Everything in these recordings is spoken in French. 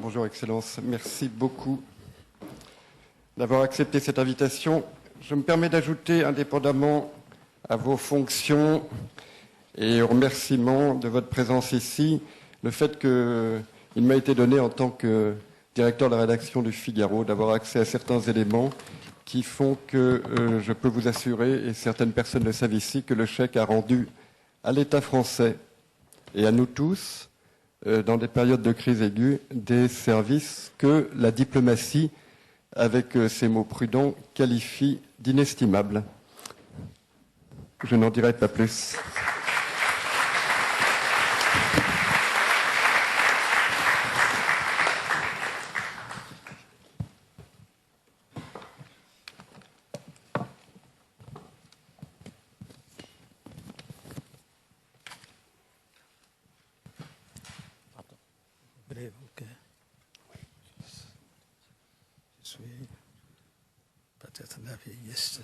bonjour Excellence. Merci beaucoup d'avoir accepté cette invitation. Je me permets d'ajouter, indépendamment à vos fonctions et aux remerciements de votre présence ici, le fait qu'il m'a été donné en tant que directeur de la rédaction du Figaro d'avoir accès à certains éléments qui font que je peux vous assurer, et certaines personnes le savent ici, que le chèque a rendu à l'État français et à nous tous, dans des périodes de crise aiguë, des services que la diplomatie, avec ces mots prudents, qualifie d'inestimables. Je n'en dirai pas plus. Peut-être la vieillesse.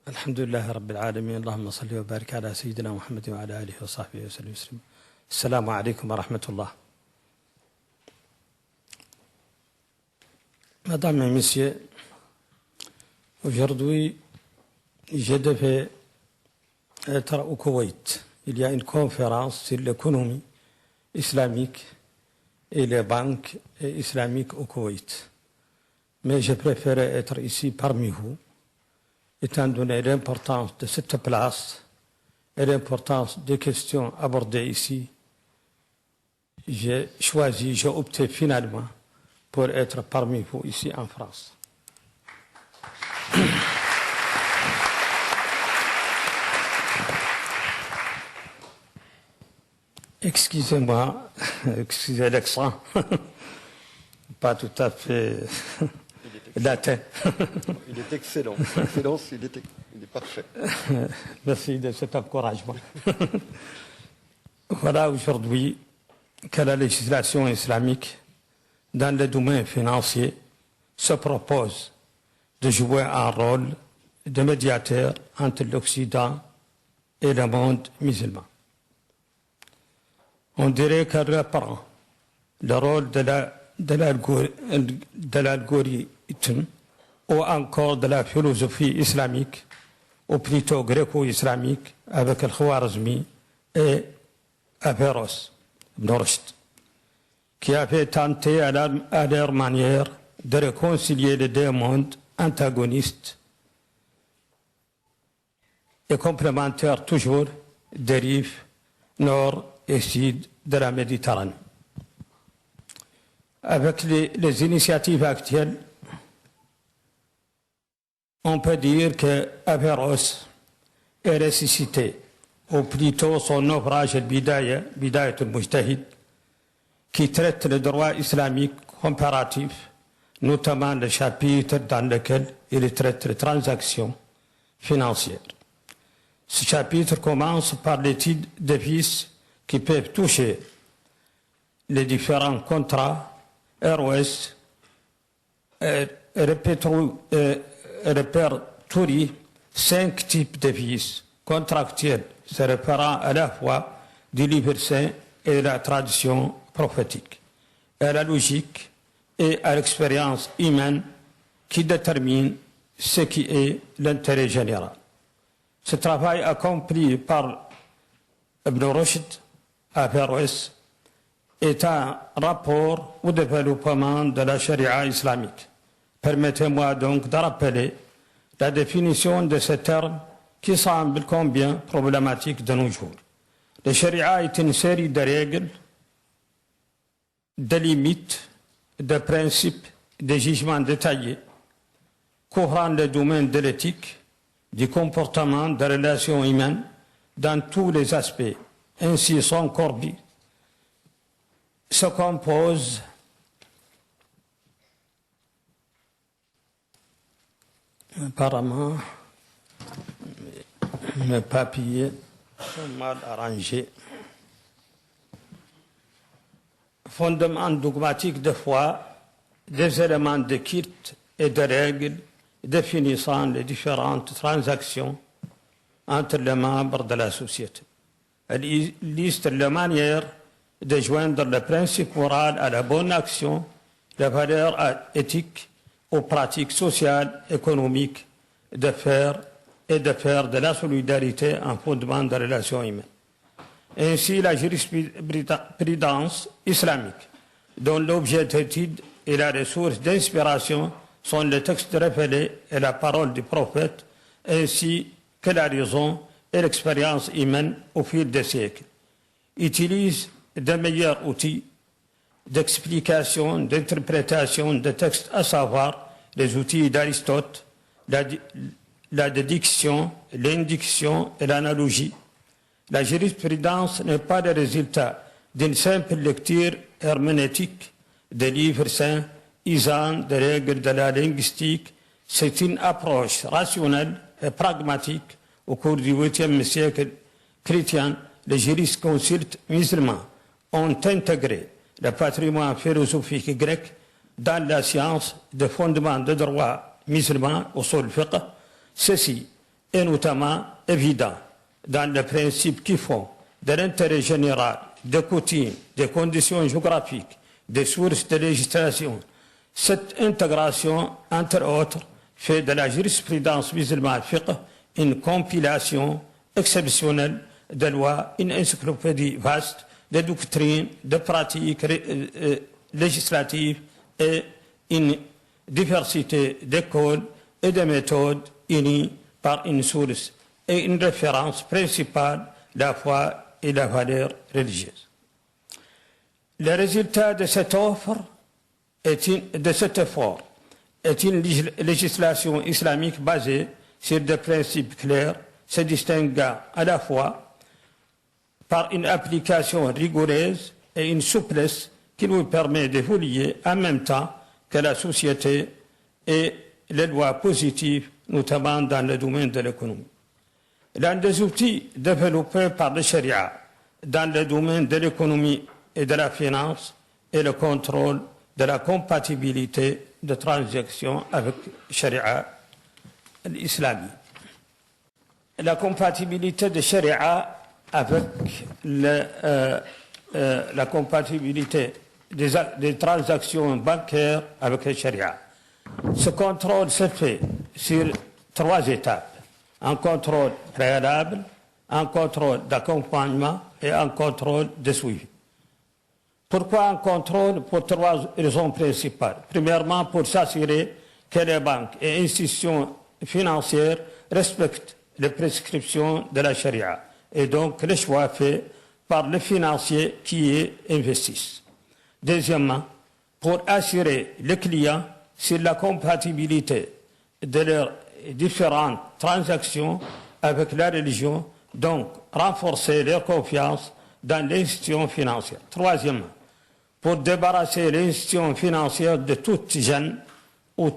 الحمد لله رب العالمين اللهم صل وبارك على سيدنا محمد وعلى آله وصحبه وسلم. السلام عليكم ورحمة الله. Mesdames et Messieurs, aujourd'hui, je devais être au Koweït. Il y a une conférence sur l'économie islamique et les banques islamiques au Koweït. Mais je préférais être ici parmi vous, étant donné l'importance de cette place et l'importance des questions abordées ici. J'ai opté finalement pour être parmi vous ici en France. Excusez-moi, excusez l'accent, pas tout à fait latin. Il est excellent. Excellence, il est parfait. Merci de cet encouragement. Voilà aujourd'hui que la législation islamique dans le domaine financier se propose de jouer un rôle de médiateur entre l'Occident et le monde musulman. On dirait qu'elle reprend le rôle de l'algorithme ou encore de la philosophie islamique, ou plutôt gréco-islamique, avec Al-Khwarizmi et Averroès, Ibn Rushd, qui avaient tenté à leur manière de réconcilier les deux mondes antagonistes et complémentaires toujours des rives nord et sud de la Méditerranée. Avec les initiatives actuelles, on peut dire que Averroès est ressuscité, ou plutôt son ouvrage Bidayat al-Mujtahid, qui traite le droit islamique comparatif, notamment le chapitre dans lequel il traite les transactions financières. Ce chapitre commence par l'étude des vices qui peuvent toucher les différents contrats. ROS répertorie 5 types de vices contractuels se référant à la fois du livre saint et de la tradition prophétique, à la logique et à l'expérience humaine qui détermine ce qui est l'intérêt général. Ce travail accompli par Ibn Rushd à Averroès est un rapport au développement de la charia islamique. Permettez-moi donc de rappeler la définition de ce terme qui semble combien problématique de nos jours. La charia est une série de règles, de limites, de principes, de jugements détaillés couvrant le domaine de l'éthique, du comportement, des relations humaines dans tous les aspects. Ainsi, son corpus se compose apparemment mes papiers sont mal arrangés. fondements dogmatiques de foi, des éléments de culte et de règles définissant les différentes transactions entre les membres de la société. Elle illustre la manière de joindre le principe moral à la bonne action, la valeur éthique aux pratiques sociales, économiques, de faire de la solidarité un fondement de relations humaines. Ainsi, la jurisprudence islamique, dont l'objet d'étude et la ressource d'inspiration sont les textes révélés et la parole du prophète, ainsi que la raison et l'expérience humaine au fil des siècles, utilise de meilleurs outils d'explication, d'interprétation des textes, à savoir les outils d'Aristote, la déduction, l'induction et l'analogie. La jurisprudence n'est pas le résultat d'une simple lecture herméneutique des livres saints, usant des règles de la linguistique. C'est une approche rationnelle et pragmatique. Au cours du 8e siècle chrétien, les jurisconsultes musulmans ont intégré le patrimoine philosophique grec dans la science de fondement de droit musulman au sol fiqh. Ceci est notamment évident dans les principes qui font de l'intérêt général, des coutumes, des conditions géographiques, des sources de législation. Cette intégration, entre autres, fait de la jurisprudence musulmane fiqh une compilation exceptionnelle de lois, une encyclopédie vaste de doctrines, de pratiques législatives et une diversité d'écoles et de méthodes unies par une source et une référence principale, la foi et la valeur religieuse. Le résultat de cette offre de cet effort est une législation islamique basée sur des principes clairs, se distinguant à la fois par une application rigoureuse et une souplesse qui nous permet d'évoluer en même temps que la société et les lois positives, notamment dans le domaine de l'économie. L'un des outils développés par le Sharia dans le domaine de l'économie et de la finance est le contrôle de la compatibilité de transactions avec Sharia l'islamique. La compatibilité de Sharia avec la compatibilité des transactions bancaires avec le Sharia. Ce contrôle se fait sur 3 étapes. Un contrôle préalable, un contrôle d'accompagnement et un contrôle de suivi. Pourquoi un contrôle? Pour 3 raisons principales. Premièrement, pour s'assurer que les banques et institutions financières respectent les prescriptions de la Sharia et donc le choix fait par le financier qui y investissent. Deuxièmement, pour assurer les clients sur la compatibilité de leurs différentes transactions avec la religion, donc renforcer leur confiance dans l'institution financière. Troisièmement, pour débarrasser l'institution financière de toute gêne ou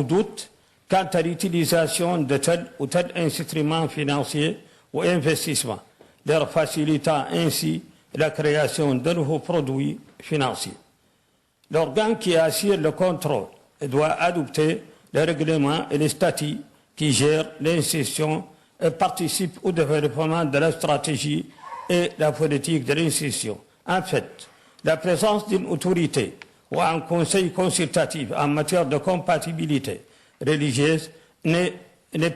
doute quant à l'utilisation de tel ou tel instrument financier ou investissement, leur facilitant ainsi la création de nouveaux produits financiers. L'organe qui assure le contrôle doit adopter les règlements et les statuts qui gèrent l'institution et participent au développement de la stratégie et la politique de l'institution. En fait, la présence d'une autorité ou un conseil consultatif en matière de compatibilité religieuse n'est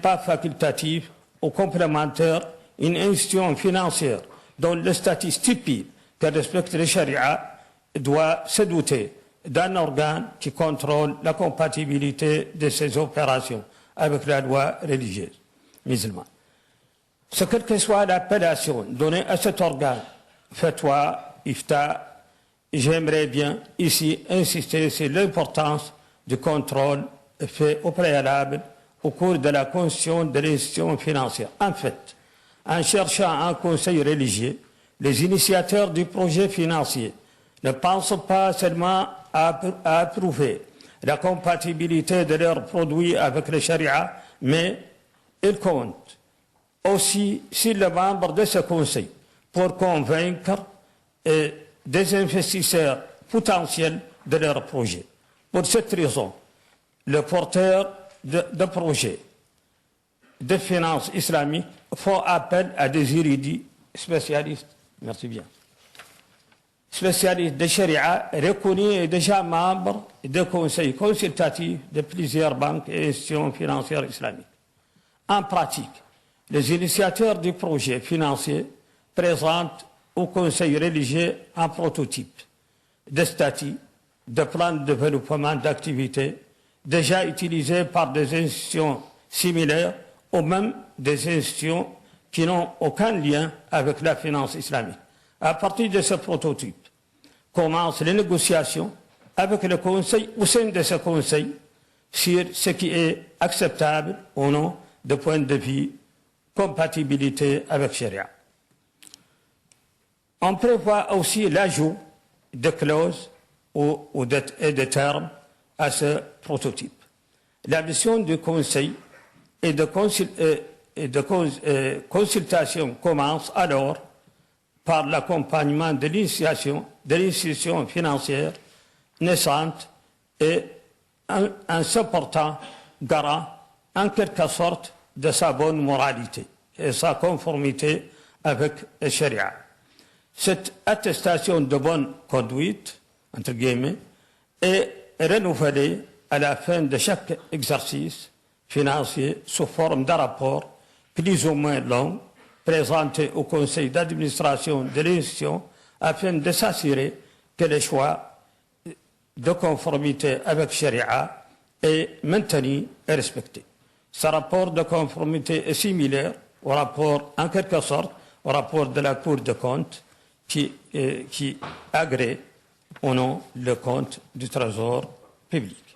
pas facultative ou complémentaire. Une institution financière dont le statut stipule qu'elle respecte le Sharia doit se doter d'un organe qui contrôle la compatibilité de ses opérations avec la loi religieuse musulmane. Ce quelle que soit l'appellation donnée à cet organe, fatwa, ifta, j'aimerais bien ici insister sur l'importance du contrôle fait au préalable au cours de la constitution de l'institution financière. En fait, en cherchant un conseil religieux, les initiateurs du projet financier ne pensent pas seulement à approuver la compatibilité de leurs produits avec le Sharia, mais ils comptent aussi sur les membres de ce conseil pour convaincre des investisseurs potentiels de leurs projets. Pour cette raison, le porteur de projets de finances islamiques font appel à des érudits spécialistes, merci bien, spécialistes de Sharia reconnus et déjà membres de conseils consultatifs de plusieurs banques et institutions financières islamiques. En pratique, les initiateurs du projet financier présentent au conseil religieux un prototype de statut, de plan de développement d'activités déjà utilisés par des institutions similaires ou même des institutions qui n'ont aucun lien avec la finance islamique. À partir de ce prototype, commencent les négociations avec le conseil, au sein de ce conseil, sur ce qui est acceptable ou non de point de vue compatibilité avec Sharia. On prévoit aussi l'ajout de clauses et de termes à ce prototype. La mission du conseil et de consultation commence alors par l'accompagnement de l'institution financière naissante et en se portant garant en quelque sorte de sa bonne moralité et sa conformité avec le Sharia. Cette attestation de bonne conduite, entre guillemets, est renouvelée à la fin de chaque exercice financier sous forme d'un rapport plus ou moins long présenté au conseil d'administration de l'institution afin de s'assurer que le choix de conformité avec Sharia est maintenu et respecté. Ce rapport de conformité est similaire au rapport, en quelque sorte, au rapport de la Cour des comptes qui agrée ou non le compte du Trésor public.